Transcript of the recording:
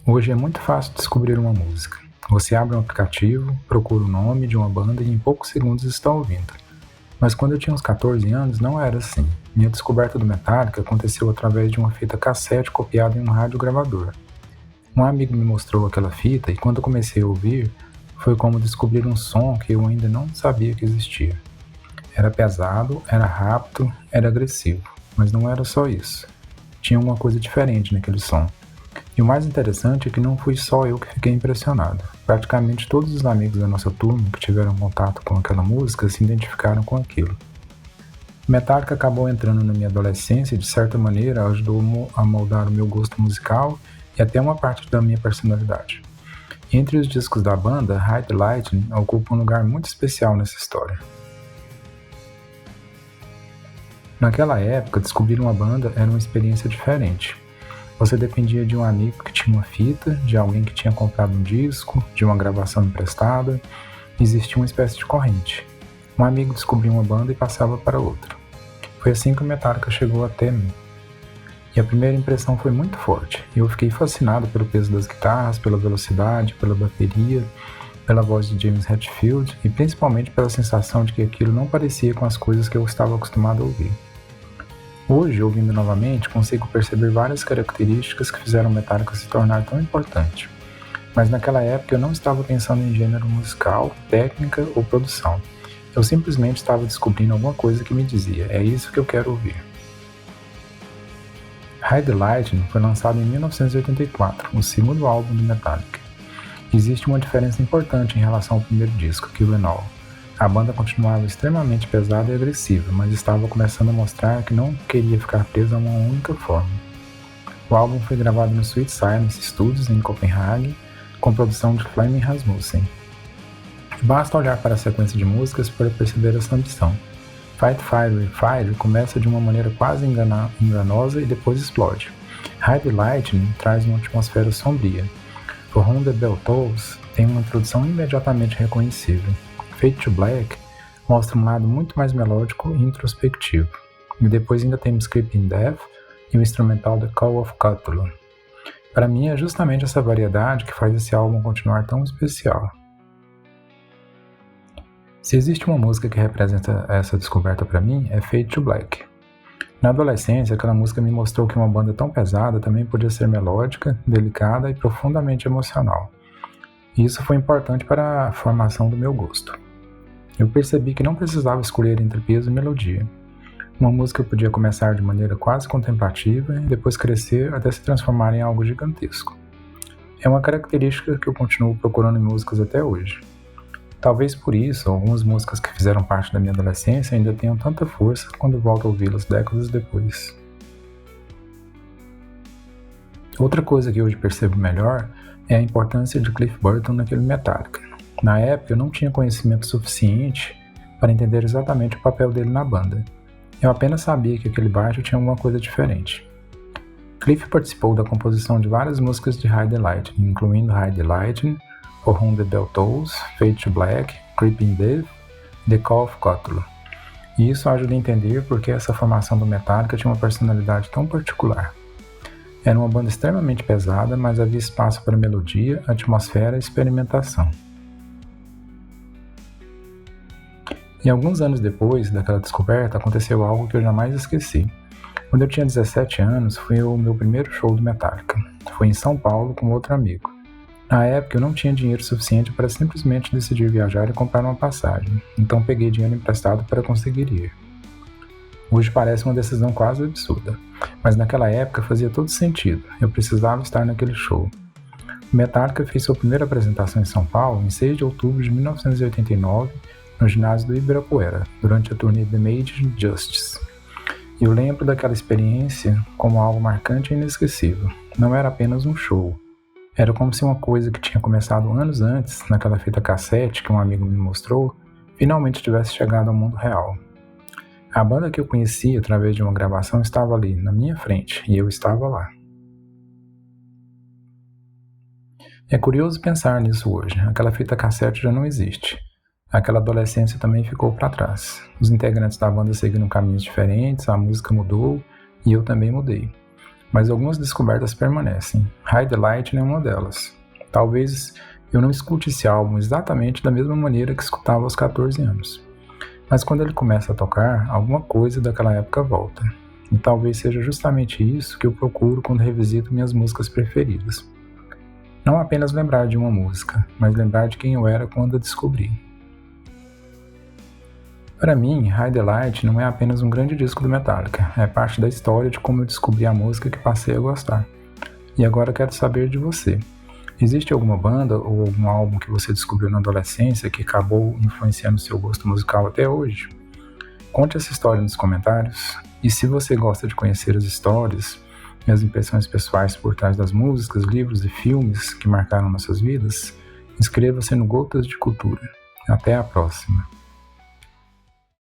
Hoje é muito fácil descobrir uma música. Você abre um aplicativo, procura o nome de uma banda e em poucos segundos está ouvindo. Mas quando eu tinha uns 14 anos, não era assim. Minha descoberta do Metallica aconteceu através de uma fita cassete copiada em um rádio gravador. Um amigo me mostrou aquela fita e quando eu comecei a ouvir, foi como descobrir um som que eu ainda não sabia que existia. Era pesado, era rápido, era agressivo, mas não era só isso. Tinha uma coisa diferente naquele som. E o mais interessante é que não fui só eu que fiquei impressionado. Praticamente todos os amigos da nossa turma que tiveram contato com aquela música se identificaram com aquilo. Metallica acabou entrando na minha adolescência e de certa maneira ajudou a moldar o meu gosto musical e até uma parte da minha personalidade. Entre os discos da banda, Ride the Lightning ocupa um lugar muito especial nessa história. Naquela época, descobrir uma banda era uma experiência diferente. Você dependia de um amigo que tinha uma fita, de alguém que tinha comprado um disco, de uma gravação emprestada. Existia uma espécie de corrente. Um amigo descobria uma banda e passava para outra. Foi assim que o Metallica chegou até mim. E a primeira impressão foi muito forte. Eu fiquei fascinado pelo peso das guitarras, pela velocidade, pela bateria, pela voz de James Hetfield e principalmente pela sensação de que aquilo não parecia com as coisas que eu estava acostumado a ouvir. Hoje, ouvindo novamente, consigo perceber várias características que fizeram Metallica se tornar tão importante. Mas naquela época eu não estava pensando em gênero musical, técnica ou produção. Eu simplesmente estava descobrindo alguma coisa que me dizia, é isso que eu quero ouvir. Ride the Lightning foi lançado em 1984, o segundo álbum do Metallica. Existe uma diferença importante em relação ao primeiro disco, Kill 'Em All. A banda continuava extremamente pesada e agressiva, mas estava começando a mostrar que não queria ficar presa a uma única forma. O álbum foi gravado no Sweet Silence Studios, em Copenhague, com produção de Flemming Rasmussen. Basta olhar para a sequência de músicas para perceber essa ambição. Fight Fire with Fire começa de uma maneira quase enganosa e depois explode. Ride the Lightning traz uma atmosfera sombria. For Whom the Bell Tolls tem uma introdução imediatamente reconhecível. Fade to Black mostra um lado muito mais melódico e introspectivo. E depois ainda temos Creeping Death e o instrumental The Call of Cthulhu. Para mim é justamente essa variedade que faz esse álbum continuar tão especial. Se existe uma música que representa essa descoberta para mim, é Fade to Black. Na adolescência, aquela música me mostrou que uma banda tão pesada também podia ser melódica, delicada e profundamente emocional. E isso foi importante para a formação do meu gosto. Eu percebi que não precisava escolher entre peso e melodia. Uma música podia começar de maneira quase contemplativa e depois crescer até se transformar em algo gigantesco. É uma característica que eu continuo procurando em músicas até hoje. Talvez por isso, algumas músicas que fizeram parte da minha adolescência ainda tenham tanta força quando volto a ouvi-las décadas depois. Outra coisa que hoje percebo melhor é a importância de Cliff Burton naquele Metallica. Na época eu não tinha conhecimento suficiente para entender exatamente o papel dele na banda. Eu apenas sabia que aquele baixo tinha alguma coisa diferente. Cliff participou da composição de várias músicas de Ride the Lightning, incluindo Ride the Lightning, For Whom the Bell Tolls, Fade to Black, Creeping Death e The Call of Cthulhu. E isso ajuda a entender por que essa formação do Metallica tinha uma personalidade tão particular. Era uma banda extremamente pesada, mas havia espaço para melodia, atmosfera e experimentação. E alguns anos depois daquela descoberta, aconteceu algo que eu jamais esqueci. Quando eu tinha 17 anos, foi o meu primeiro show do Metallica. Foi em São Paulo com outro amigo. Na época, eu não tinha dinheiro suficiente para simplesmente decidir viajar e comprar uma passagem, então peguei dinheiro emprestado para conseguir ir. Hoje parece uma decisão quase absurda, mas naquela época fazia todo sentido, eu precisava estar naquele show. O Metallica fez sua primeira apresentação em São Paulo em 6 de outubro de 1989, no ginásio do Ibirapuera, durante a turnê The Made Justice. E eu lembro daquela experiência como algo marcante e inesquecível. Não era apenas um show. Era como se uma coisa que tinha começado anos antes, naquela fita cassete que um amigo me mostrou, finalmente tivesse chegado ao mundo real. A banda que eu conheci através de uma gravação estava ali, na minha frente, e eu estava lá. É curioso pensar nisso hoje. Aquela fita cassete já não existe. Aquela adolescência também ficou para trás. Os integrantes da banda seguiram caminhos diferentes, a música mudou e eu também mudei. mas algumas descobertas permanecem. Hide the Light é uma delas. Talvez eu não escute esse álbum exatamente da mesma maneira que escutava aos 14 anos. Mas quando ele começa a tocar, alguma coisa daquela época volta. E talvez seja justamente isso que eu procuro quando revisito minhas músicas preferidas. Não apenas lembrar de uma música, mas lembrar de quem eu era quando a descobri. Para mim, Hide the Light não é apenas um grande disco do Metallica, é parte da história de como eu descobri a música que passei a gostar. E agora quero saber de você. Existe alguma banda ou algum álbum que você descobriu na adolescência que acabou influenciando seu gosto musical até hoje? Conte essa história nos comentários. E se você gosta de conhecer as histórias e as impressões pessoais por trás das músicas, livros e filmes que marcaram nossas vidas, inscreva-se no Gotas de Cultura. Até a próxima!